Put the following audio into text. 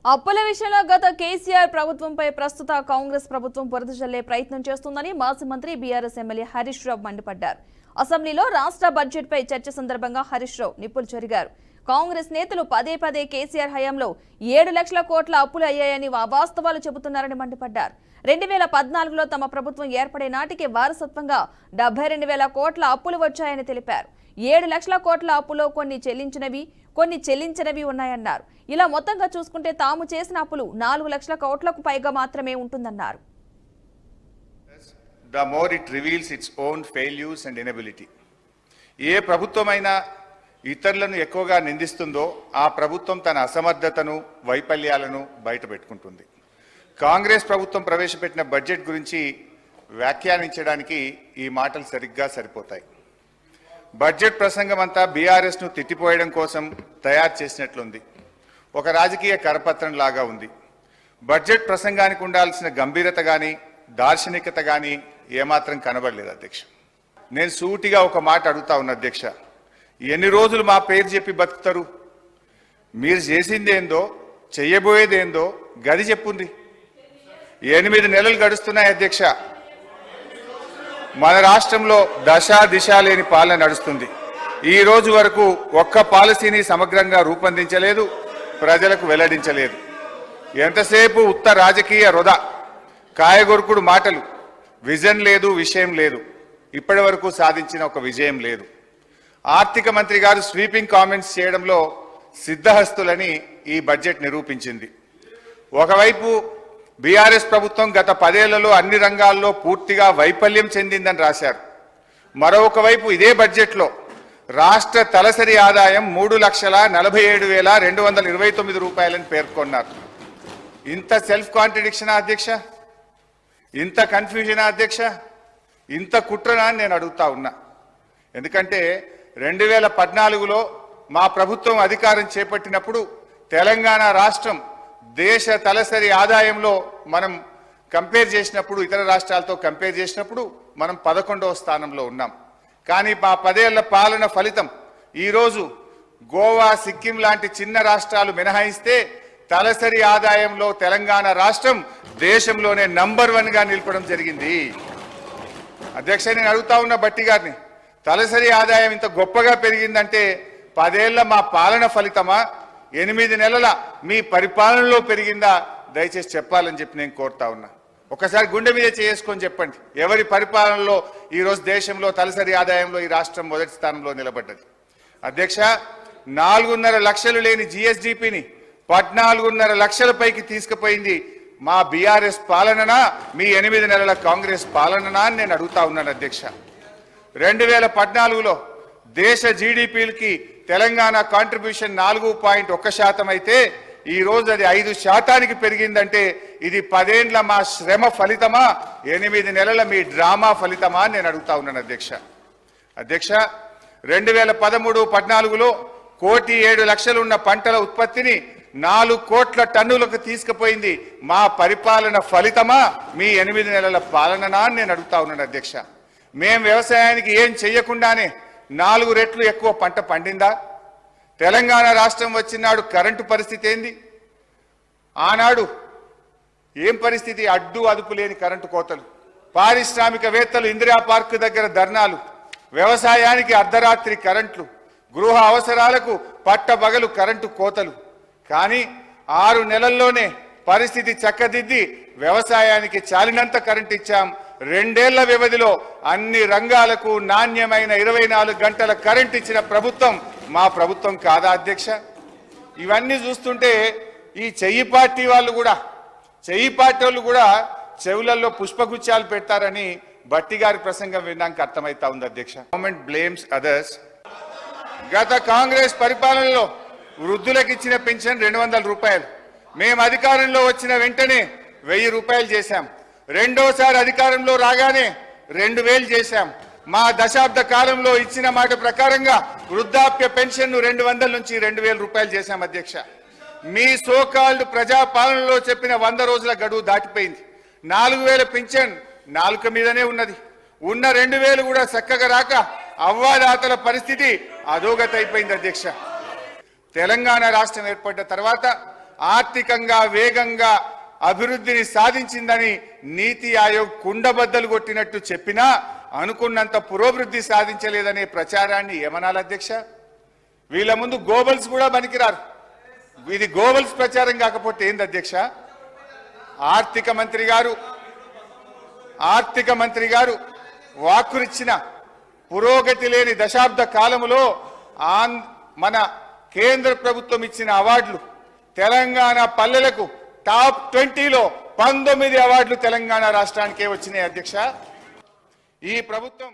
అప్పుల విషయంలో గత కేసీఆర్ ప్రభుత్వంపై ప్రస్తుత కాంగ్రెస్ ప్రభుత్వం బురద జల్లే ప్రయత్నం చేస్తుందని మాజీ మంత్రి బీఆర్ఎస్ ఎమ్మెల్యే హరీష్ రావు మండిపడ్డారు. అసెంబ్లీలో రాష్ట్ర బడ్జెట్పై చర్చ సందర్భంగా హరీష్ రావు నిప్పులు చెరిగారు. కాంగ్రెస్ నేతలు పదే పదే కేసీఆర్ హయాంలో 7 లక్షల కోట్ల అప్పులు అయ్యాయని వాస్తవాలు చెబుతున్నారని మండిపడ్డారు. 2014లో తమ ప్రభుత్వం ఏర్పడే నాటికి వారసత్వంగా 72,000 కోట్ల అప్పులు వచ్చాయని తెలిపారు. 7 లక్షల కోట్ల అప్పులో కొన్ని చెల్లించినవి ఉన్నాయన్నారు. ఇలా మొత్తంగా చూసుకుంటే తాము చేసిన అప్పులు 4 లక్షల కోట్లకు పైగా మాత్రమే ఉంటుందన్నారు. The more it reveals its own failures and inability. ఏ ప్రభుత్వమైనా ఇతరులను ఎక్కువగా నిందిస్తుందో ఆ ప్రభుత్వం తన అసమర్థతను వైఫల్యాలను బయటపెట్టుకుంటుంది. కాంగ్రెస్ ప్రభుత్వం ప్రవేశపెట్టిన బడ్జెట్ గురించి వ్యాఖ్యానించడానికి ఈ మాటలు సరిగ్గా సరిపోతాయి. బడ్జెట్ ప్రసంగం అంతా బీఆర్ఎస్ను తిట్టిపోయడం కోసం తయారు చేసినట్లుంది. ఒక రాజకీయ కరపత్రం లాగా ఉంది. బడ్జెట్ ప్రసంగానికి ఉండాల్సిన గంభీరత కానీ దార్శనికత కానీ ఏమాత్రం కనబడలేదు అధ్యక్ష. నేను సూటిగా ఒక మాట అడుగుతా ఉన్నా అధ్యక్ష, ఎన్ని రోజులు మా పేరు చెప్పి బతుకుతారు? మీరు చేసిందేందో చెయ్యబోయేదేందో గది చెప్పుంది. 8 నెలలు గడుస్తున్నాయి అధ్యక్ష. మన రాష్ట్రంలో దిశ లేని పాలన నడుస్తుంది. ఈ రోజు వరకు ఒక్క పాలసీని సమగ్రంగా రూపొందించలేదు, ప్రజలకు వెల్లడించలేదు. ఎంతసేపు ఉత్త రాజకీయ వృధా, కాయగొరుకుడు మాటలు, విజన్ లేదు, విషయం లేదు. ఇప్పటి వరకు సాధించిన ఒక విజయం లేదు. ఆర్థిక మంత్రి గారు స్వీపింగ్ కామెంట్స్ చేయడంలో సిద్ధహస్తులని ఈ బడ్జెట్ నిరూపించింది. ఒకవైపు బీఆర్ఎస్ ప్రభుత్వం గత 10 ఏళ్లలో అన్ని రంగాల్లో పూర్తిగా వైఫల్యం చెందిందని రాశారు. మరొక వైపు ఇదే బడ్జెట్లో రాష్ట్ర తలసరి ఆదాయం 3,47,229 రూపాయలని పేర్కొన్నారు. ఇంత సెల్ఫ్ కాంట్రడిక్షనా అధ్యక్ష? ఇంత కన్ఫ్యూజనా అధ్యక్ష? ఇంత కుట్రనా అని నేను అడుగుతా ఉన్నా. ఎందుకంటే 2014లో మా ప్రభుత్వం అధికారం చేపట్టినప్పుడు తెలంగాణ రాష్ట్రం దేశ తలసరి ఆదాయంలో మనం కంపేర్ చేసినప్పుడు, ఇతర రాష్ట్రాలతో కంపేర్ చేసినప్పుడు మనం 11వ స్థానంలో ఉన్నాం. కానీ మా 10 ఏళ్ల పాలన ఫలితం ఈరోజు గోవా, సిక్కిం లాంటి చిన్న రాష్ట్రాలు మినహాయిస్తే తలసరి ఆదాయంలో తెలంగాణ రాష్ట్రం దేశంలోనే నంబర్ 1గా నిలపడం జరిగింది. అధ్యక్ష, నేను అడుగుతా ఉన్న భట్టి గారిని, తలసరి ఆదాయం ఇంత గొప్పగా పెరిగిందంటే 10 ఏళ్ల మా పాలన ఫలితమా, 8 నెలల మీ పరిపాలనలో పెరిగిందా? దయచేసి చెప్పాలని చెప్పి నేను కోరుతా ఉన్నా. ఒకసారి గుండె మీద చేసుకొని చెప్పండి, ఎవరి పరిపాలనలో ఈరోజు దేశంలో తలసరి ఆదాయంలో ఈ రాష్ట్రం మొదటి స్థానంలో నిలబడ్డది? అధ్యక్ష, 4.5 లక్షలు లేని జిఎస్డిపిని 14.5 లక్షల పైకి తీసుకుపోయింది మా బీఆర్ఎస్ పాలననా, మీ 8 నెలల కాంగ్రెస్ పాలననా అని నేను అడుగుతా ఉన్నాను అధ్యక్ష. 2014లో దేశ జీడిపికి తెలంగాణ కాంట్రిబ్యూషన్ 4.1% అయితే ఈ రోజు అది 5% పెరిగిందంటే ఇది 10 ఏళ్ల మా శ్రమ ఫలితమా, 8 నెలల మీ డ్రామా ఫలితమా అని నేను అడుగుతా ఉన్నాను అధ్యక్ష. అధ్యక్ష, 2013-14లో 1,07,00,000 ఉన్న పంటల ఉత్పత్తిని 4 కోట్ల టన్నులకు తీసుకుపోయింది మా పరిపాలన ఫలితమా, మీ 8 నెలల పాలననా అని నేను అడుగుతా ఉన్నాను అధ్యక్ష. మేం వ్యవసాయానికి ఏం చెయ్యకుండానే 4 రెట్లు ఎక్కువ పంట పండిందా? తెలంగాణ రాష్ట్రం వచ్చినాడు కరెంటు పరిస్థితి ఏంది? ఆనాడు ఏం పరిస్థితి? అడ్డు అదుపు లేని కరెంటు కోతలు, పారిశ్రామికవేత్తలు ఇందిరా పార్క్ దగ్గర ధర్నాలు, వ్యవసాయానికి అర్ధరాత్రి కరెంట్లు, గృహ అవసరాలకు పట్టబగలు కరెంటు కోతలు. కానీ 6 నెలల్లోనే పరిస్థితి చక్కదిద్ది వ్యవసాయానికి చాలినంత కరెంట్ ఇచ్చాం. 2 ఏళ్ల వ్యవధిలో అన్ని రంగాలకు నాణ్యమైన 24 గంటల కరెంట్ ఇచ్చిన ప్రభుత్వం మా ప్రభుత్వం కాదా అధ్యక్ష? ఇవన్నీ చూస్తుంటే ఈ చెయ్యి పార్టీ వాళ్ళు కూడా చెవులలో పుష్పగుచ్చాలు పెడతారని భట్టి గారి ప్రసంగం విన్నాక అర్థమైతా ఉంది అధ్యక్ష. Government blames others. గత కాంగ్రెస్ పరిపాలనలో వృద్ధులకు ఇచ్చిన పెన్షన్ 200 రూపాయలు, మేము అధికారంలో వచ్చిన వెంటనే 1000 రూపాయలు చేశాం. రెండోసారి అధికారంలో రాగానే 2000 చేశాం. మా దశాబ్ద కాలంలో ఇచ్చిన మాట ప్రకారంగా వృద్ధాప్య పెన్షన్ 200 నుంచి 2000 రూపాయలు చేశాం అధ్యక్ష. మీ సోకాల్డ్ ప్రజాపాలనలో చెప్పిన 100 రోజుల గడువు దాటిపోయింది. 4000 పెన్షన్ నాలుక మీదనే ఉన్నది. ఉన్న 2000 కూడా చక్కగా రాక అవ్వాదాతల పరిస్థితి అధోగతి అయిపోయింది అధ్యక్ష. తెలంగాణ రాష్ట్రం ఏర్పడ్డ తర్వాత ఆర్థికంగా వేగంగా అభివృద్ధిని సాధించిందని నీతి ఆయోగ్ కుండబద్దలు కొట్టినట్టు చెప్పినా అనుకున్నంత పురోభివృద్ధి సాధించలేదనే ప్రచారాన్ని ఏమనాలి అధ్యక్ష? వీళ్ళ ముందు గోబల్స్ కూడా పనికిరారు. ఇది గోబల్స్ ప్రచారం కాకపోతే ఏంది అధ్యక్ష? ఆర్థిక మంత్రి గారు వాక్కునిచ్చిన పురోగతి లేని దశాబ్ద కాలములో మన కేంద్ర ప్రభుత్వం ఇచ్చిన అవార్డులు తెలంగాణ పల్లెలకు టాప్ 20లో 19 అవార్డులు తెలంగాణ రాష్ట్రానికే వచ్చినాయి అధ్యక్ష. ఈ ప్రభుత్వం